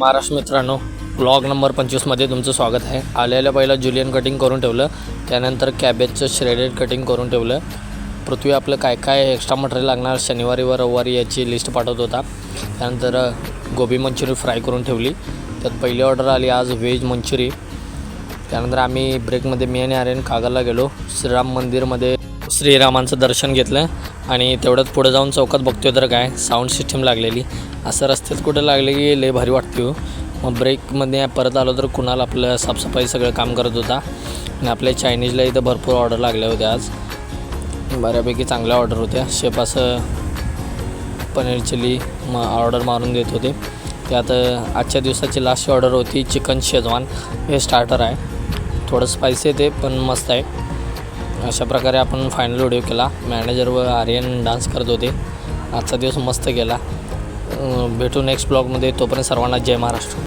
महाराष्ट्र मित्रांनो, blog number 25मध्ये तुमचं स्वागत आहे. आलेल्या पहिला जुलियन कटिंग करून ठेवलं, त्यानंतर कॅबेजचं श्रेडेड कटिंग करून ठेवलं. पृथ्वी आपलं काय काय एक्स्ट्रा मटेरियल लागणार शनिवारी व रविवारी याची लिस्ट पाठवत होता. त्यानंतर गोबी मंचुरी फ्राय करून ठेवली. त्यात पहिली ऑर्डर आली आज व्हेज मंचुरी. त्यानंतर आम्ही ब्रेकमध्ये मी आणि आर्यन कागलला गेलो. श्रीराम मंदिरमध्ये श्रीरामांचं दर्शन घेतलं आणि तेवढ्यात पुढे जाऊन चौकात बघतोय तर काय साऊंड सिस्टीम लागलेली. असं रस्त्यात कुठं लागले की लय भारी वाटते हो. मग ब्रेकमध्ये परत आलो तर कुणाल आपलं साफसफाई सगळं काम करत होता. आणि आपल्या चायनीजला इथं भरपूर ऑर्डर लागल्या होत्या. आज बऱ्यापैकी चांगल्या ऑर्डर होत्या. शेफ असं पनीर चिली ऑर्डर मारून देत होते. त्यात आजच्या दिवसाची लास्ट ऑर्डर होती चिकन शेजवान. हे स्टार्टर आहे, थोडं स्पायसी आहे ते पण मस्त आहे. अशा प्रकारे आपण फायनल व्हिडिओ केला. मॅनेजर व आर्यन डान्स करत होते. आजचा दिवस मस्त गेला. भेटू नेक्स्ट ब्लॉगमध्ये. तोपर्यंत सर्वांना जय महाराष्ट्र.